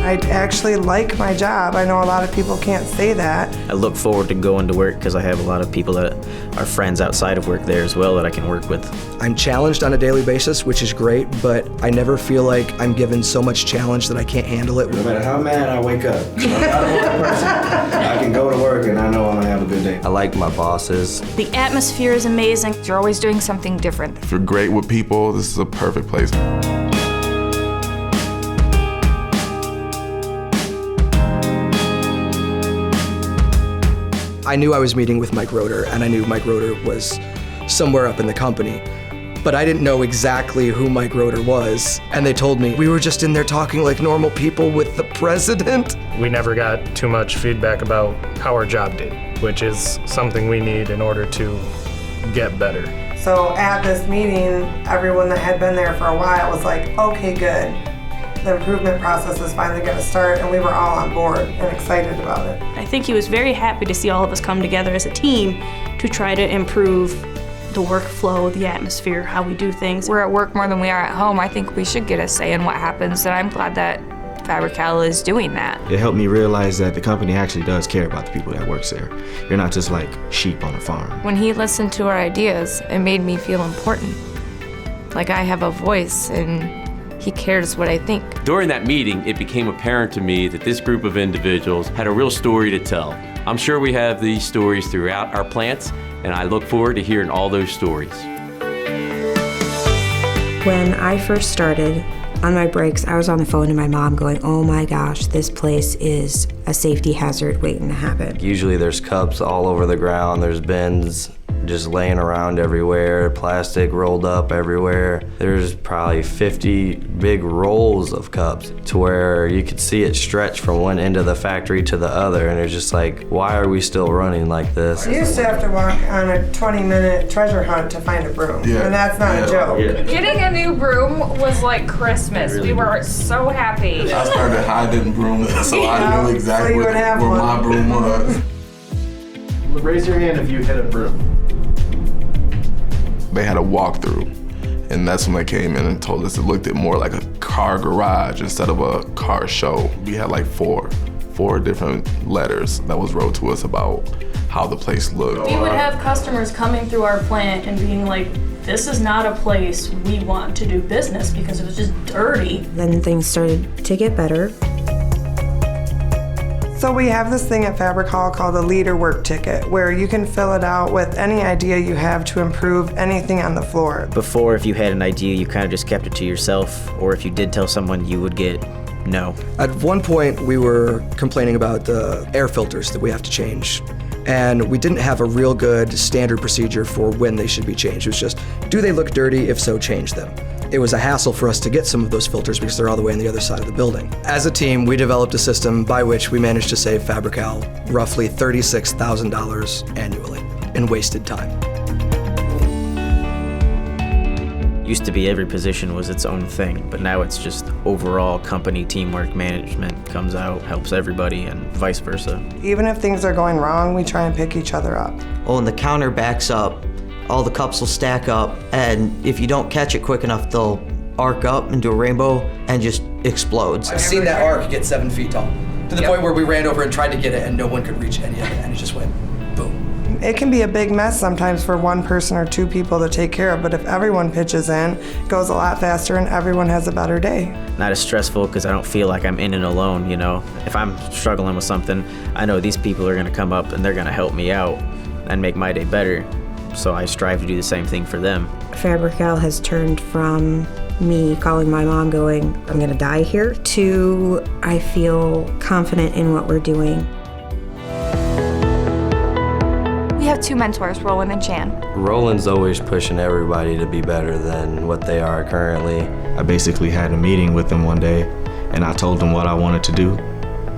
I actually like my job. I know a lot of people can't say that. I look forward to going to work because I have a lot of people that are friends outside of work there as well that I can work with. I'm challenged on a daily basis, which is great, but I never feel like I'm given so much challenge that I can't handle it. No matter how mad I wake up, I'm not a work person. I can go to work and I know I'm gonna have a good day. I like my bosses. The atmosphere is amazing. You're always doing something different. If you're great with people, this is a perfect place. I knew I was meeting with Mike Roeder, and I knew Mike Roeder was somewhere up in the company. But I didn't know exactly who Mike Roeder was, and they told me we were just in there talking like normal people with the president. We never got too much feedback about how our job did, which is something we need in order to get better. So at this meeting, everyone that had been there for a while was like, okay, good. The improvement process is finally going to start, and we were all on board and excited about it. I think he was very happy to see all of us come together as a team to try to improve the workflow, the atmosphere, how we do things. We're at work more than we are at home. I think we should get a say in what happens, and I'm glad that Fabri-Kal is doing that. It helped me realize that the company actually does care about the people that work there. You're not just like sheep on a farm. When he listened to our ideas, it made me feel important. Like I have a voice and he cares what I think. During that meeting, it became apparent to me that this group of individuals had a real story to tell. I'm sure we have these stories throughout our plants, and I look forward to hearing all those stories. When I first started, on my breaks, I was on the phone to my mom going, oh my gosh, this place is a safety hazard waiting to happen. Usually there's cups all over the ground, there's bins just laying around everywhere, plastic rolled up everywhere. There's probably 50 big rolls of cups to where you could see it stretch from one end of the factory to the other, and it's just like, why are we still running like this? You used to have to walk on a 20-minute treasure hunt to find a broom, and that's not a joke. Yeah. Getting a new broom was like Christmas. We were so happy. I started hiding brooms, so I knew exactly where my broom was. Raise your hand if you hit a broom. They had a walkthrough, and that's when they came in and told us it looked more like a car garage instead of a car show. We had like four different letters that was wrote to us about how the place looked. We would have customers coming through our plant and being like, this is not a place we want to do business because it was just dirty. Then things started to get better. So we have this thing at Fabri-Kal called a leader work ticket, where you can fill it out with any idea you have to improve anything on the floor. Before, if you had an idea, you kind of just kept it to yourself, or if you did tell someone, you would get no. At one point, we were complaining about the air filters that we have to change. And we didn't have a real good standard procedure for when they should be changed. It was just, do they look dirty? If so, change them. It was a hassle for us to get some of those filters because they're all the way on the other side of the building. As a team, we developed a system by which we managed to save Fabri-Kal roughly $36,000 annually in wasted time. Used to be every position was its own thing, but now it's just overall company teamwork management comes out, helps everybody, and vice versa. Even if things are going wrong, we try and pick each other up. Oh, and the counter backs up, all the cups will stack up, and if you don't catch it quick enough, they'll arc up into a rainbow and just explodes. I've seen that arc get 7 feet tall, to the point where we ran over and tried to get it and no one could reach any of it, and it just went boom. It can be a big mess sometimes for one person or two people to take care of, but if everyone pitches in, it goes a lot faster and everyone has a better day. Not as stressful because I don't feel like I'm in it alone, you know. If I'm struggling with something, I know these people are gonna come up and they're gonna help me out and make my day better. So I strive to do the same thing for them. Fabri-Kal has turned from me calling my mom going, I'm gonna die here, to I feel confident in what we're doing. We have two mentors, Roland and Chan. Roland's always pushing everybody to be better than what they are currently. I basically had a meeting with him one day, and I told him what I wanted to do,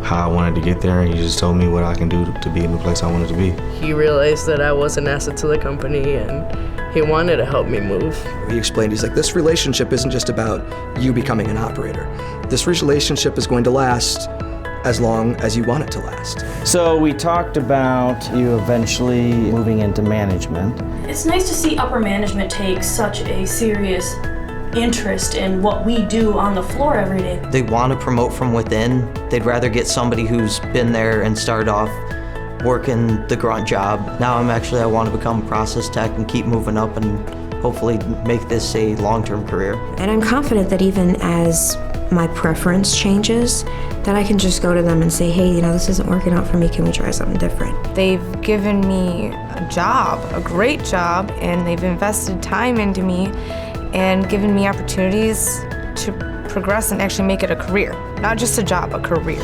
how I wanted to get there, and he just told me what I can do to be in the place I wanted to be. He realized that I was an asset to the company, and he wanted to help me move. He explained, he's like, this relationship isn't just about you becoming an operator. This relationship is going to last as long as you want it to last. So we talked about you eventually moving into management. It's nice to see upper management take such a serious interest in what we do on the floor every day. They want to promote from within. They'd rather get somebody who's been there and started off working the grunt job. Now I want to become a process tech and keep moving up and hopefully make this a long-term career. And I'm confident that even as my preference changes, that I can just go to them and say, hey, you know, this isn't working out for me, can we try something different? They've given me a job, a great job, and they've invested time into me and given me opportunities to progress and actually make it a career. Not just a job, a career.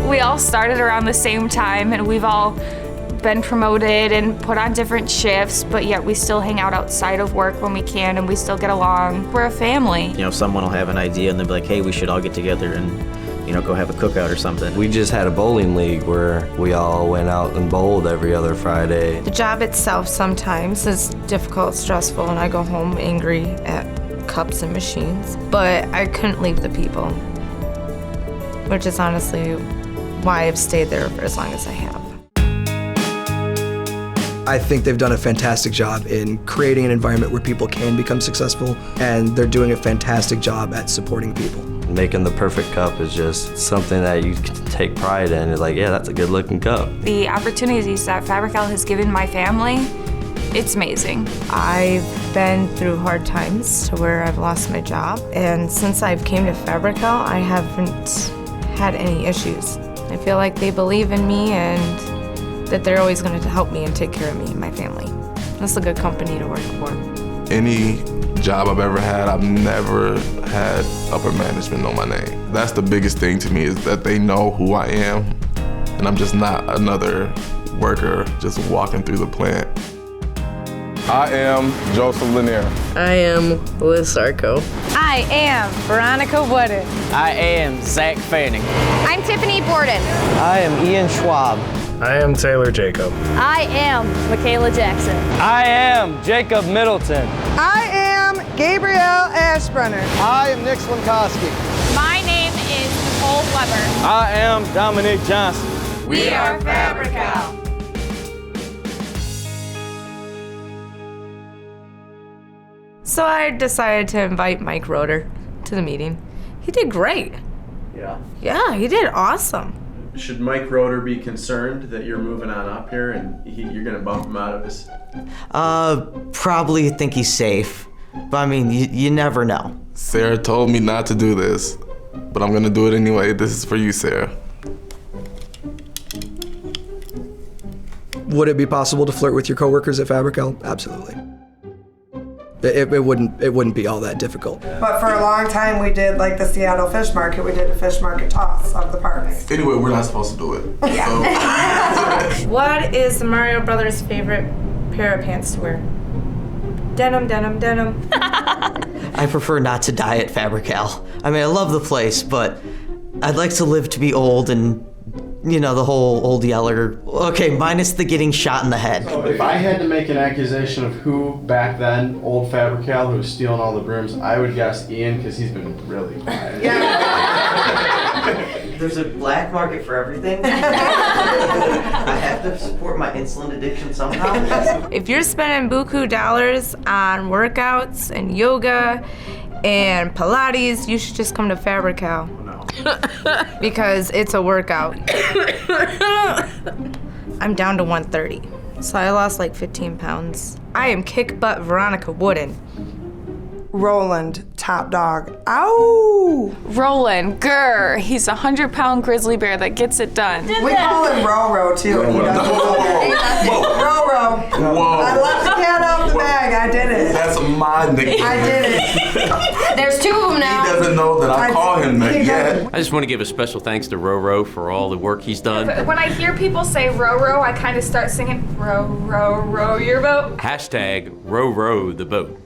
We all started around the same time, and we've all been promoted and put on different shifts, but yet we still hang out outside of work when we can, and we still get along. We're a family. You know, someone will have an idea and they'll be like, hey, we should all get together and, you know, go have a cookout or something. We just had a bowling league where we all went out and bowled every other Friday. The job itself sometimes is difficult, stressful, and I go home angry at cups and machines. But I couldn't leave the people, which is honestly why I've stayed there for as long as I have. I think they've done a fantastic job in creating an environment where people can become successful, and they're doing a fantastic job at supporting people. Making the perfect cup is just something that you can take pride in. It's like, yeah, that's a good looking cup. The opportunities that Fabri-Kal has given my family, it's amazing. I've been through hard times to where I've lost my job, and since I've came to Fabri-Kal, I haven't had any issues. I feel like they believe in me and that they're always going to help me and take care of me and my family. That's a good company to work for. Any job I've ever had, I've never had upper management know my name. That's the biggest thing to me, is that they know who I am, and I'm just not another worker just walking through the plant. I am Joseph Lanier. I am Liz Sarko. I am Veronica Wooden. I am Zach Fanning. I'm Tiffany Borden. I am Ian Schwab. I am Taylor Jacob. I am Michaela Jackson. I am Jacob Middleton. I am Gabrielle Ashbrunner. I am Nick Swinkowski. My name is Nicole Weber. I am Dominic Johnson. We are Fabri-Kal. So I decided to invite Mike Roeder to the meeting. He did great. Yeah. Yeah, he did awesome. Should Mike Roeder be concerned that you're moving on up here and you're going to bump him out of his... Probably think he's safe. But I mean, you never know. Sarah told me not to do this, but I'm gonna do it anyway. This is for you, Sarah. Would it be possible to flirt with your coworkers at Fabri-Kal? Absolutely. It wouldn't be all that difficult. But for a long time, we did like the Seattle Fish Market. We did a fish market toss of the parks. Anyway, we're not supposed to do it. Yeah. What is the Mario Brothers' favorite pair of pants to wear? Denim, denim, denim. I prefer not to die at Fabri-Kal. I mean, I love the place, but I'd like to live to be old and, you know, the whole old yeller. Okay, minus the getting shot in the head. So if I had to make an accusation of who back then, old Fabri-Kal, who was stealing all the brooms, I would guess Ian, because he's been really quiet. There's a black market for everything. I have to support my insulin addiction somehow. If you're spending buku dollars on workouts and yoga and Pilates, you should just come to Fabri-Kal. No. Because it's a workout. I'm down to 130. So I lost like 15 pounds. I am kick butt Veronica Wooden. Roland, top dog. Ow! Roland, grr. He's a 100-pound grizzly bear that gets it done. We call him Roro too. Roro. Whoa. I left the cat out of the bag. I did it. That's my nickname. I did it. There's two of them now. He doesn't know that I call him that yet. I just want to give a special thanks to Roro for all the work he's done. When I hear people say row, I kind of start singing row, row, row your boat. #RowRowTheBoat.